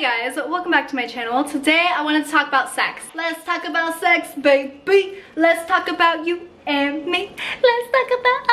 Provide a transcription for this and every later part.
Hey guys, welcome back to my channel. Today I wanted to talk about sex. Let's talk about sex, baby. Let's talk about you and me. Let's talk about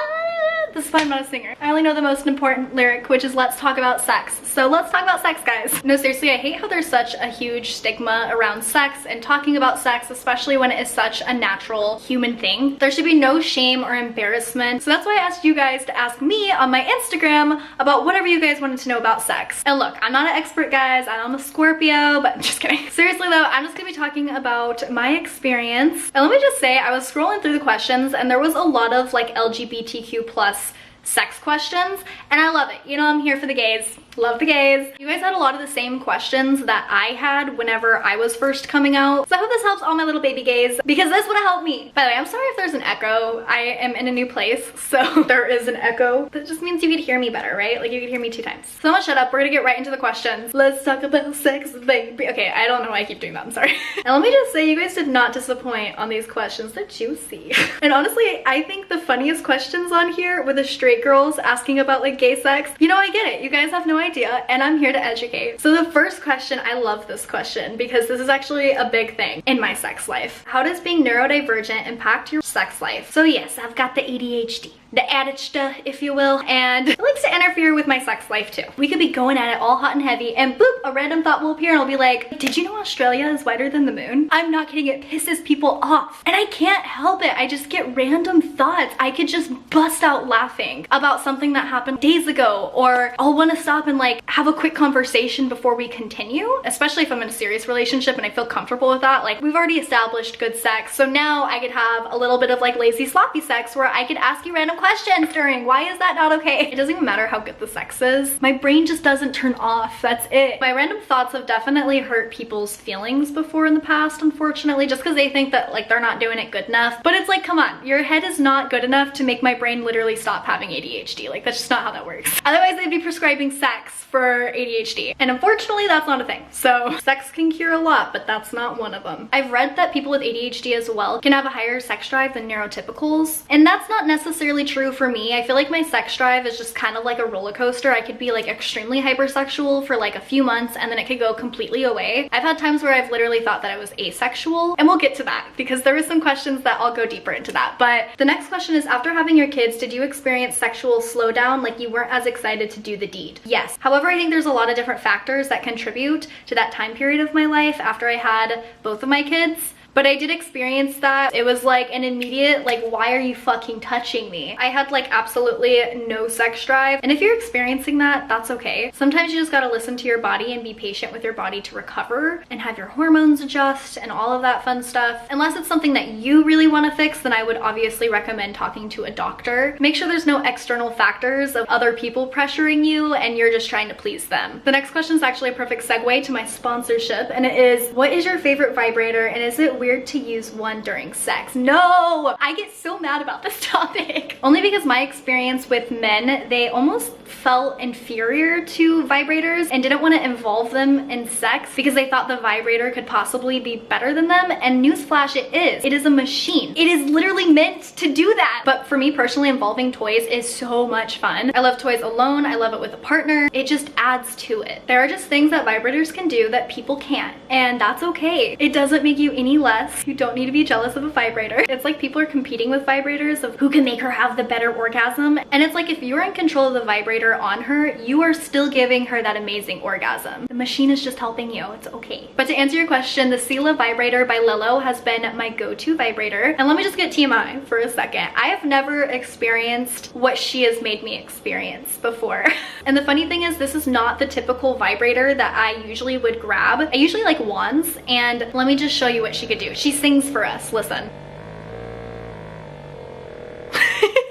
this is why I'm not a singer. I only know the most important lyric, which is let's talk about sex. So let's talk about sex, guys. No, seriously, I hate how there's such a huge stigma around sex and talking about sex, especially when it is such a natural human thing. There should be no shame or embarrassment. So that's why I asked you guys to ask me on my Instagram about whatever you guys wanted to know about sex. And look, I'm not an expert, guys. I'm a Scorpio, but just kidding. Seriously though, I'm just gonna be talking about my experience. And let me just say, I was scrolling through the questions and there was a lot of like LGBTQ plus sex questions, and I love it. You know, I'm here for the gays. Love the gays. You guys had a lot of the same questions that I had whenever I was first coming out. So I hope this helps all my little baby gays because this would have helped me. By the way, I'm sorry if there's an echo. I am in a new place, so there is an echo. That just means you could hear me better, right? Like you could hear me 2 times. So I'm gonna shut up. We're gonna get right into the questions. Let's talk about sex, baby. Okay, I don't know why I keep doing that. I'm sorry. And let me just say, you guys did not disappoint on these questions. They're juicy. And honestly, I think the funniest questions on here were the straight girls asking about like gay sex. You know, I get it. You guys have no idea, and I'm here to educate. So the first question, I love this question because this is actually a big thing in my sex life. How does being neurodivergent impact your sex life? So yes, I've got the ADHD. The addict, if you will, and it likes to interfere with my sex life too. We could be going at it all hot and heavy and boop, a random thought will appear and I'll be like, did you know Australia is whiter than the moon? I'm not kidding, it pisses people off. And I can't help it, I just get random thoughts. I could just bust out laughing about something that happened days ago, or I'll want to stop and like have a quick conversation before we continue, especially if I'm in a serious relationship and I feel comfortable with that. Like we've already established good sex, so now I could have a little bit of like lazy sloppy sex where I could ask you random questions during. Why is that not okay? It doesn't even matter how good the sex is. My brain just doesn't turn off. That's it. My random thoughts have definitely hurt people's feelings before in the past, unfortunately, just because they think that like they're not doing it good enough. But it's like, come on, your head is not good enough to make my brain literally stop having ADHD. Like that's just not how that works. Otherwise they'd be prescribing sex for ADHD. And unfortunately that's not a thing. So sex can cure a lot, but that's not one of them. I've read that people with ADHD as well can have a higher sex drive than neurotypicals. And that's not necessarily true for me. I feel like my sex drive is just kind of like a roller coaster. I could be like extremely hypersexual for like a few months and then it could go completely away. I've had times where I've literally thought that I was asexual, and we'll get to that because there are some questions that I'll go deeper into that. But the next question is, after having your kids, did you experience sexual slowdown, like you weren't as excited to do the deed? Yes. However, I think there's a lot of different factors that contribute to that time period of my life after I had both of my kids. But I did experience that. It was like an immediate, like, why are you fucking touching me? I had like absolutely no sex drive. And if you're experiencing that, that's okay. Sometimes you just gotta listen to your body and be patient with your body to recover and have your hormones adjust and all of that fun stuff. Unless it's something that you really wanna fix, then I would obviously recommend talking to a doctor. Make sure there's no external factors of other people pressuring you and you're just trying to please them. The next question is actually a perfect segue to my sponsorship, and it is, what is your favorite vibrator and is it weird to use one during sex? No! I get so mad about this topic. Only because my experience with men, they almost felt inferior to vibrators and didn't want to involve them in sex because they thought the vibrator could possibly be better than them, and newsflash, it is. It is a machine. It is literally meant to do that. But for me personally, involving toys is so much fun. I love toys alone. I love it with a partner. It just adds to it. There are just things that vibrators can do that people can't, and that's okay. It doesn't make you any less. You don't need to be jealous of a vibrator. It's like people are competing with vibrators of who can make her have the better orgasm. And it's like, if you're in control of the vibrator on her, you are still giving her that amazing orgasm. The machine is just helping you. It's okay. But to answer your question, the Sela vibrator by Lillo has been my go-to vibrator. And let me just get TMI for a second. I have never experienced what she has made me experience before. And the funny thing is, this is not the typical vibrator that I usually would grab. I usually like wands, and let me just show you what she could do. She sings for us, listen.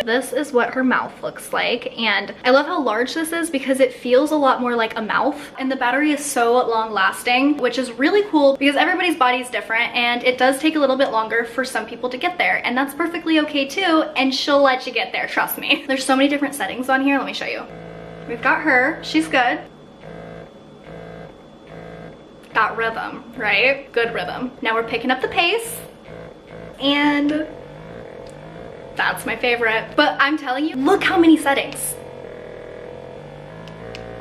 This is what her mouth looks like, and I love how large this is because it feels a lot more like a mouth, and the battery is so long lasting, which is really cool because everybody's body is different and it does take a little bit longer for some people to get there, and that's perfectly okay too, and she'll let you get there, trust me. There's so many different settings on here. Let me show you. We've got her, she's good. Got rhythm, right? Good rhythm. Now we're picking up the pace, and that's my favorite. But I'm telling you, look how many settings.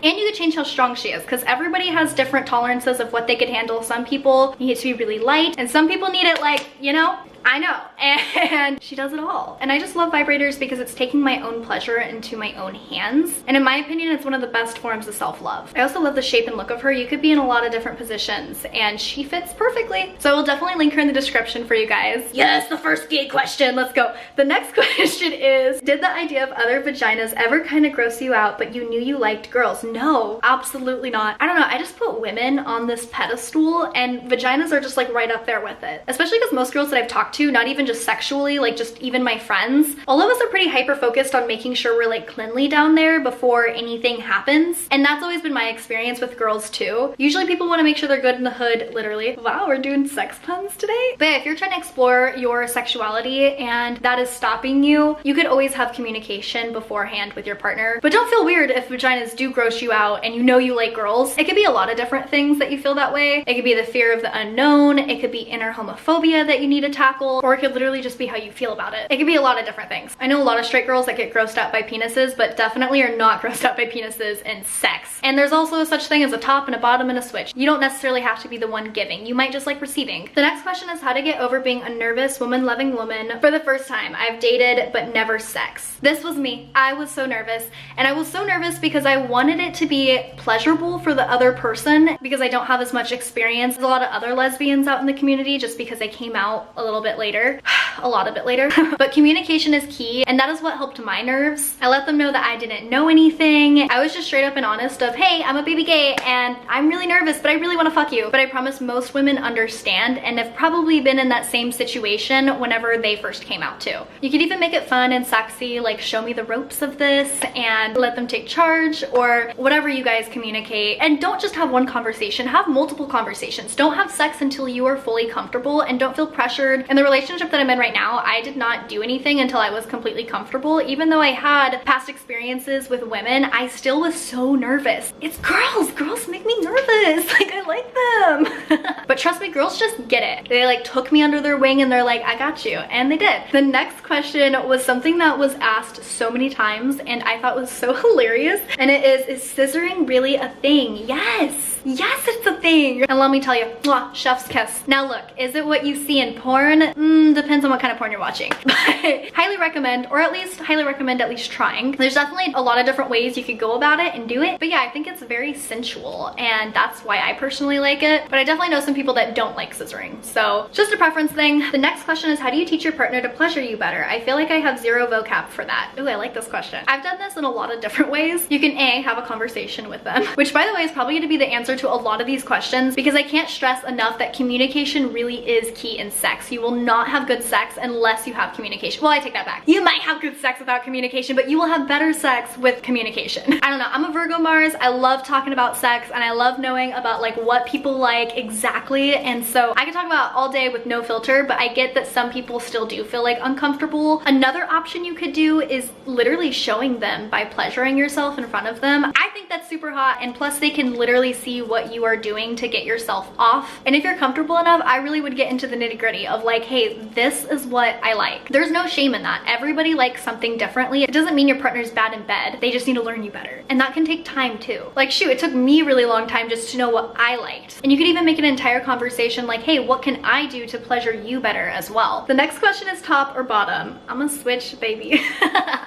And you could change how strong she is, because everybody has different tolerances of what they could handle. Some people need it to be really light, and some people need it like, you know, I know, and she does it all. And I just love vibrators because it's taking my own pleasure into my own hands. And in my opinion, it's one of the best forms of self-love. I also love the shape and look of her. You could be in a lot of different positions and she fits perfectly. So I will definitely link her in the description for you guys. Yes, the first gay question, let's go. The next question is, did the idea of other vaginas ever kind of gross you out, but you knew you liked girls? No, absolutely not. I don't know, I just put women on this pedestal and vaginas are just like right up there with it. Especially because most girls that I've talked to, not even just sexually, like just even my friends, all of us are pretty hyper focused on making sure we're like cleanly down there before anything happens. And that's always been my experience with girls too. Usually people want to make sure they're good in the hood, literally. Wow, we're doing sex puns today. But yeah, if you're trying to explore your sexuality and that is stopping you, you could always have communication beforehand with your partner. But don't feel weird if vaginas do gross you out and you know you like girls. It could be a lot of different things that you feel that way. It could be the fear of the unknown. It could be inner homophobia that you need to tackle, or it could literally just be how you feel about it. It could be a lot of different things. I know a lot of straight girls that get grossed out by penises, but definitely are not grossed out by penises in sex. And there's also such thing as a top and a bottom and a switch. You don't necessarily have to be the one giving. You might just like receiving. The next question is how to get over being a nervous woman-loving woman for the first time. I've dated, but never sex. This was me. I was so nervous. And I was so nervous because I wanted it to be pleasurable for the other person because I don't have as much experience as a lot of other lesbians out in the community just because I came out a little bit later. A lot of it later. But communication is key, and that is what helped my nerves. I let them know that I didn't know anything. I was just straight up and honest of, hey, I'm a baby gay and I'm really nervous, but I really want to fuck you. But I promise most women understand and have probably been in that same situation whenever they first came out too. You could even make it fun and sexy, like show me the ropes of this and let them take charge, or whatever you guys communicate. And don't just have one conversation, have multiple conversations. Don't have sex until you are fully comfortable, and don't feel pressured. In the relationship that I'm in right now, I did not do anything until I was completely comfortable. Even though I had past experiences with women, I still was so nervous. It's girls. Girls make me nervous. Like, I like them. But trust me, girls just get it. They like took me under their wing and they're like, I got you. And they did. The next question was something that was asked so many times and I thought was so hilarious. And it is scissoring really a thing? Yes. Yes, it's a thing. And let me tell you, mwah, chef's kiss. Now look, is it what you see in porn? Depends on what kind of porn you're watching. But highly recommend, or at least highly recommend at least trying. There's definitely a lot of different ways you could go about it and do it. But yeah, I think it's very sensual and that's why I personally like it. But I definitely know some people that don't like scissoring. So just a preference thing. The next question is, how do you teach your partner to pleasure you better? I feel like I have zero vocab for that. Ooh, I like this question. I've done this in a lot of different ways. You can A, have a conversation with them, which by the way is probably going to be the answer to a lot of these questions because I can't stress enough that communication really is key in sex. You will not have good sex unless you have communication. Well, I take that back. You might have good sex without communication, but you will have better sex with communication. I don't know. I'm a Virgo Mars. I love talking about sex and I love knowing about like what people like exactly. And so I can talk about all day with no filter, but I get that some people still do feel like uncomfortable. Another option you could do is literally showing them by pleasuring yourself in front of them. I think that's super hot, and plus they can literally see what you are doing to get yourself off. And if you're comfortable enough, I really would get into the nitty-gritty of like, hey, this is what I like. There's no shame in that. Everybody likes something differently. It doesn't mean your partner's bad in bed. They just need to learn you better. And that can take time too. Like shoot, it took me a really long time just to know what I liked. And you could even make an entire conversation like, hey, what can I do to pleasure you better as well? The next question is top or bottom. I'm gonna switch, baby.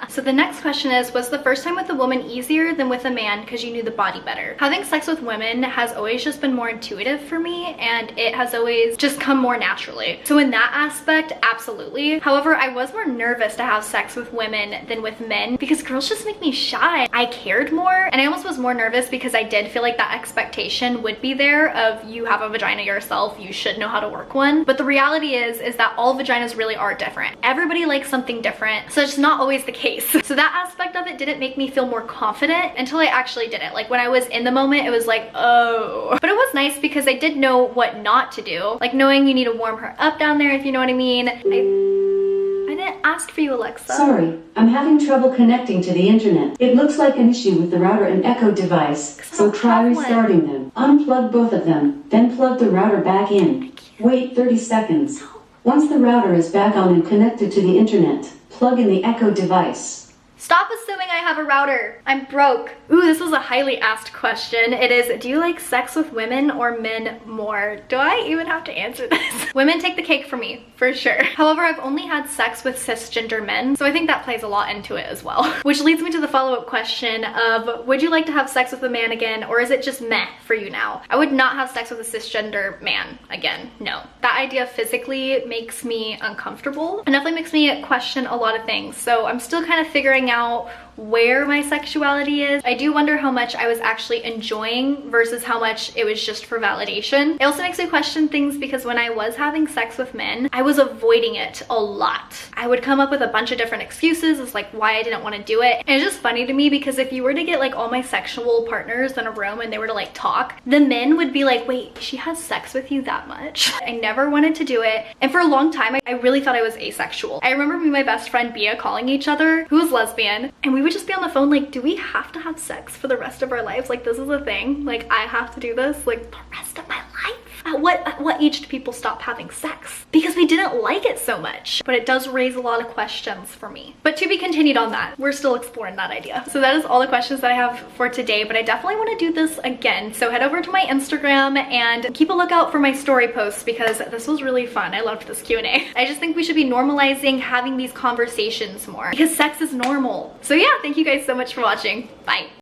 So the next question is, was the first time with a woman easier than with a man because you knew the body better? Having sex with women has always just been more intuitive for me and it has always just come more naturally. So in that aspect, absolutely. However, I was more nervous to have sex with women than with men because girls just make me shy. I cared more and I almost was more nervous because I did feel like that expectation would be there of you have a vagina yourself, you should know how to work one. But the reality is that all vaginas really are different. Everybody likes something different, so it's not always the case. So that aspect of it didn't make me feel more confident until I actually did it. Like when I was in the moment, it was like, oh. But it was nice because I did know what not to do. Like knowing you need to warm her up down there, if you know what I mean. I didn't ask for you, Alexa. Sorry, I'm having trouble connecting to the internet. It looks like an issue with the router and Echo device, so try restarting them. Unplug both of them, then plug the router back in. Wait 30 seconds. Once the router is back on and connected to the internet, plug in the Echo device. Stop assuming I have a router. I'm broke. Ooh, this was a highly asked question. It is, do you like sex with women or men more? Do I even have to answer this? Women take the cake for me, for sure. However, I've only had sex with cisgender men, so I think that plays a lot into it as well. Which leads me to the follow-up question of, would you like to have sex with a man again, or is it just meh for you now? I would not have sex with a cisgender man again, no. That idea physically makes me uncomfortable and definitely makes me question a lot of things. So I'm still kind of figuring out where my sexuality is. I do wonder how much I was actually enjoying versus how much it was just for validation. It also makes me question things because when I was having sex with men, I was avoiding it a lot. I would come up with a bunch of different excuses as like why I didn't want to do it. And it's just funny to me because if you were to get like all my sexual partners in a room and they were to like talk, the men would be like, wait, she has sex with you that much? I never wanted to do it. And for a long time, I really thought I was asexual. I remember me and my best friend Bia calling each other, who was lesbian, and we would just be on the phone like, do we have to have sex for the rest of our lives? Like, this is a thing. Like, I have to do this like the rest of my life? At what age do people stop having sex? Because we didn't like it so much. But it does raise a lot of questions for me. But to be continued on that. We're still exploring that idea. So that is all the questions that I have for today, but I definitely want to do this again. So head over to my Instagram and keep a lookout for my story posts because this was really fun. I loved this Q&A. I just think we should be normalizing having these conversations more because sex is normal. So yeah, thank you guys so much for watching. Bye.